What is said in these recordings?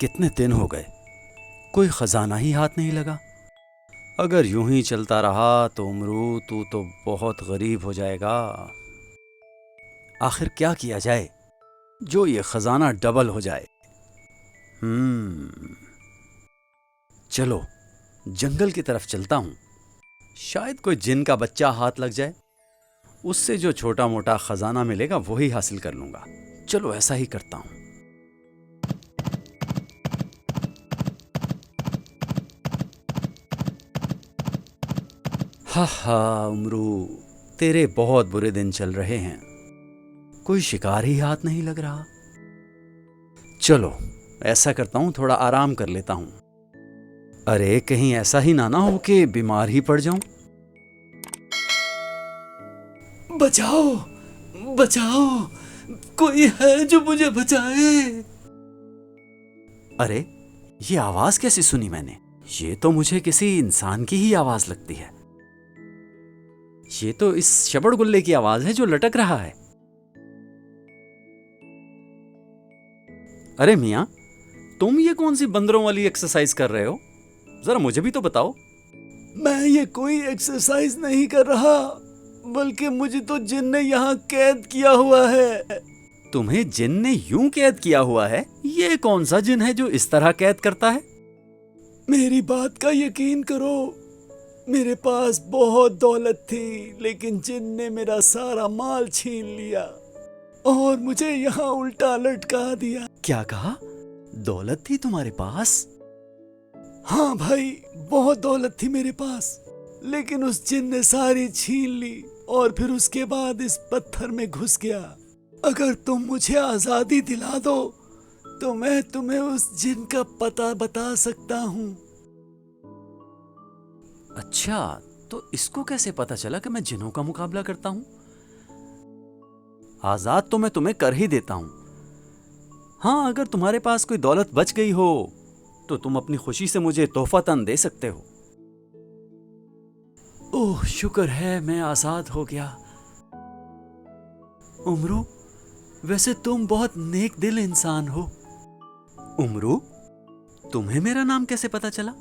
कितने दिन हो गए, कोई खजाना ही हाथ नहीं लगा। अगर यूं ही चलता रहा तो उमरू तू तो बहुत गरीब हो जाएगा। आखिर क्या किया जाए जो ये खजाना डबल हो जाए। चलो जंगल की तरफ चलता हूं, शायद कोई जिन का बच्चा हाथ लग जाए, उससे जो छोटा मोटा खजाना मिलेगा वही हासिल कर लूंगा। चलो ऐसा ही करता हूं। हा हा उमरू, तेरे बहुत बुरे दिन चल रहे हैं, कोई शिकार ही हाथ नहीं लग रहा। चलो ऐसा करता हूं, थोड़ा आराम कर लेता हूं। अरे कहीं ऐसा ही ना हो कि बीमार ही पड़ जाऊं। बचाओ बचाओ, कोई है जो मुझे बचाए। अरे ये आवाज कैसी सुनी मैंने? ये तो मुझे किसी इंसान की ही आवाज लगती है। ये तो इस शबड़गुल्ले की आवाज है जो लटक रहा है। अरे मियां, तुम ये कौन सी बंदरों वाली एक्सरसाइज कर रहे हो? जरा मुझे भी तो बताओ। मैं ये कोई एक्सरसाइज नहीं कर रहा, बल्कि मुझे तो जिन ने यहाँ कैद किया हुआ है। तुम्हें जिन ने यूं कैद किया हुआ है? ये कौन सा जिन है जो इस तरह कैद करता है? मेरी बात का यकीन करो, मेरे पास बहुत दौलत थी, लेकिन जिन ने मेरा सारा माल छीन लिया और मुझे यहाँ उल्टा लटका दिया। क्या कहा? दौलत थी तुम्हारे पास? हाँ भाई, बहुत दौलत थी मेरे पास, लेकिन उस जिन ने सारी छीन ली और फिर उसके बाद इस पत्थर में घुस गया। अगर तुम मुझे आजादी दिला दो तो मैं तुम्हें उस जिन का पता बता सकता हूँ। अच्छा, तो इसको कैसे पता चला कि मैं जिनों का मुकाबला करता हूं? आजाद तो मैं तुम्हें कर ही देता हूं। हाँ, अगर तुम्हारे पास कोई दौलत बच गई हो तो तुम अपनी खुशी से मुझे तोहफातन दे सकते हो। ओह शुक्र है मैं आजाद हो गया। उमरू, वैसे तुम बहुत नेक दिल इंसान हो। उमरू, तुम्हें मेरा नाम कैसे पता चला?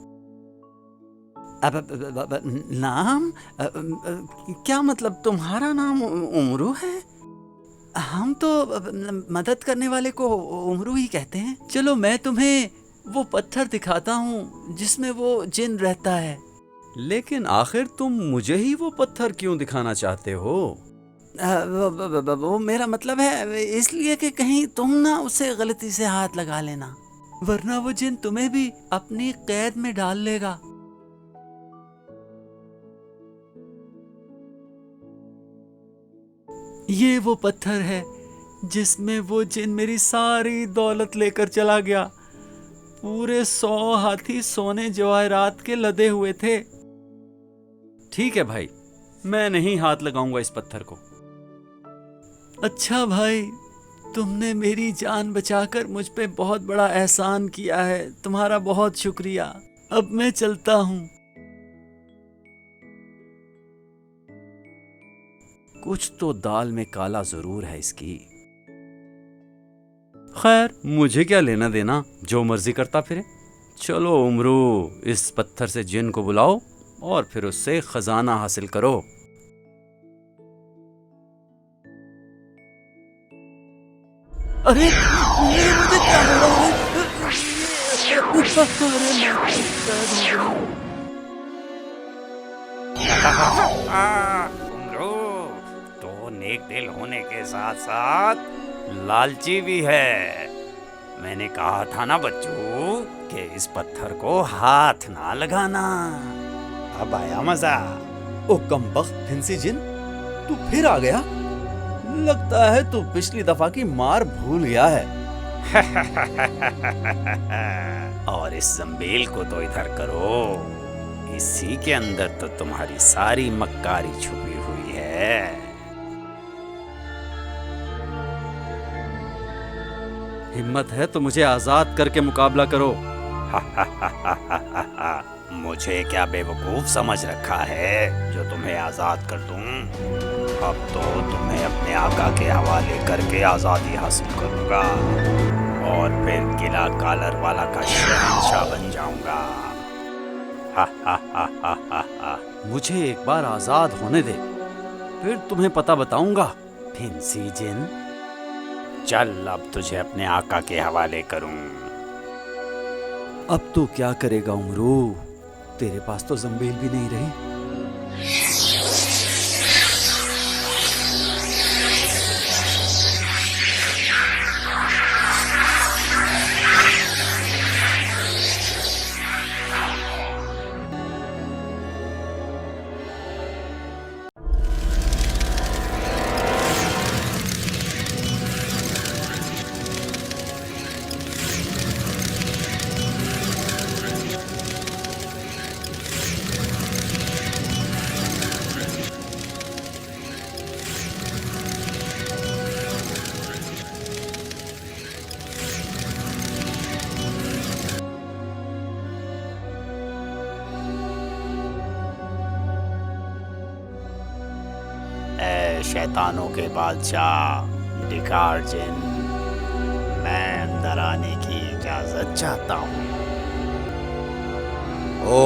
नाम? क्या मतलब तुम्हारा नाम उमरू है? हम तो मदद करने वाले को उमरू ही कहते हैं। चलो मैं तुम्हें वो पत्थर दिखाता हूँ जिसमें वो जिन रहता है। लेकिन आखिर तुम मुझे ही वो पत्थर क्यों दिखाना चाहते हो? वो मेरा मतलब है इसलिए कि कहीं तुम ना उसे गलती से हाथ लगा लेना, वरना वो जिन तुम्हें भी अपनी कैद में डाल लेगा। ये वो पत्थर है जिसमें वो जिन मेरी सारी दौलत लेकर चला गया। पूरे 100 हाथी सोने जवाहरात के लदे हुए थे। ठीक है भाई, मैं नहीं हाथ लगाऊंगा इस पत्थर को। अच्छा भाई, तुमने मेरी जान बचाकर मुझ पे बहुत बड़ा एहसान किया है, तुम्हारा बहुत शुक्रिया। अब मैं चलता हूँ। कुछ तो दाल में काला जरूर है इसकी। खैर मुझे क्या लेना देना, जो मर्जी करता फिरे। चलो उमरू, इस पत्थर से जिन को बुलाओ और फिर उससे खजाना हासिल करो। अरे ये मुझे क्या हो रहा है? उमरू तो नेक दिल होने के साथ साथ लालची भी है। मैंने कहा था ना बच्चों कि इस पत्थर को हाथ ना लगाना। अब आया मजा। ओ कमबख्त फिंसी जिन, तू फिर आ गया। लगता है तू पिछली दफा की मार भूल गया है। और इस जंबील को तो इधर करो, इसी के अंदर तो तुम्हारी सारी मक्कारी छुपी हुई है। हिम्मत है तो मुझे आजाद करके मुकाबला करो। मुझे क्या बेवकूफ समझ रखा है जो तुम्हें आजाद कर दूं? अब तो तुम्हें अपने आका के हवाले करके आजादी हासिल करूंगा। और फिर किला कालर वाला का शहंशाह बन जाऊंगा। हा हा हा हा हा हा। मुझे एक बार आजाद होने दे, फिर तुम्हें पता बताऊंगा फिंसी जिन। चल अब तुझे अपने आका के हवाले करूं। अब तो क्या करेगा उमरू, तेरे पास तो जंबील भी नहीं रही। ऐ शैतानों के बादशाह डिकार जिन, मैं अंदर आने की इजाजत चाहता हूँ। ओ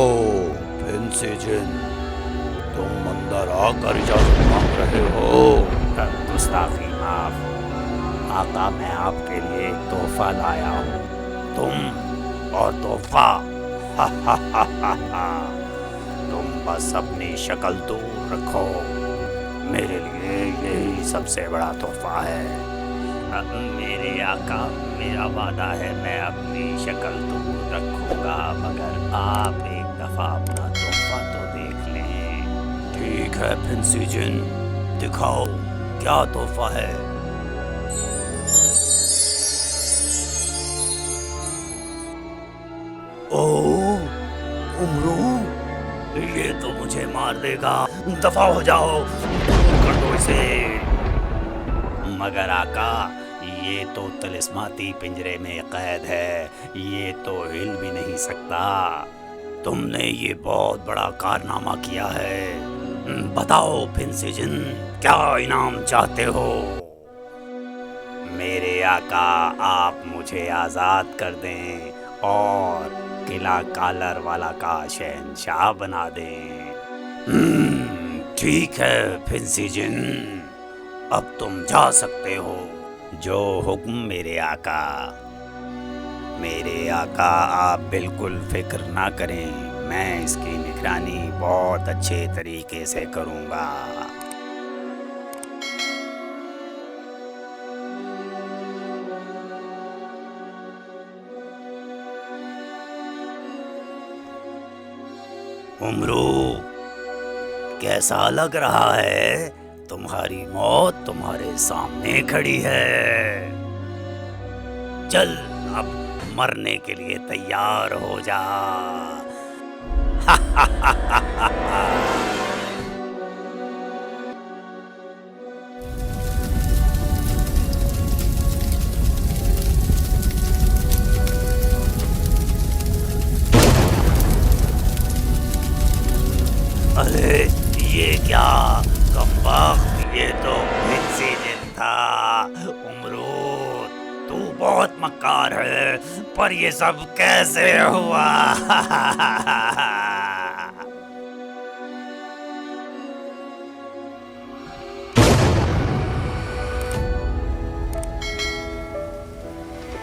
फिंसी जिन, तुम अंदर आकर इजाजत मांग रहे हो? गुस्ताखी माफ। आका, मैं आपके लिए एक तोहफा लाया हूँ। तुम और तोहफा, हा हा हा हा हा। तुम बस अपनी शक्ल दूर रखो, मेरे लिए यही सबसे बड़ा तोहफा है। अब मेरे आका, मेरा वादा है मैं अपनी शक्ल दूर रखूंगा, मगर आप एक दफा अपना तोहफा तो देख लें। ठीक है फिंसी जिन, दिखाओ क्या तोहफा है। ओ उमरू, ये तो मुझे मार देगा, दफा हो जाओ, दूर कर दो इसे। मगर आका, ये तो तिलिस्माती पिंजरे में कैद है, ये तो हिल भी नहीं सकता। तुमने ये बहुत बड़ा कारनामा किया है। बताओ फिंसी जिन, क्या इनाम चाहते हो? मेरे आका, आप मुझे आज़ाद कर दें और किला कालर वाला का शहंशाह बना दें। ठीक है फिंसी जिन, अब तुम जा सकते हो। जो हुक्म मेरे आका। मेरे आका, आप बिल्कुल फिक्र ना करें, मैं इसकी निगरानी बहुत अच्छे तरीके से करूँगा। उमरू, कैसा लग रहा है? तुम्हारी मौत तुम्हारे सामने खड़ी है। चल अब मरने के लिए तैयार हो जा। अरे ये क्या कमबख्त, ये तो फिंसी जिन था। उमरू, तू बहुत मक्कार है, पर ये सब कैसे हुआ?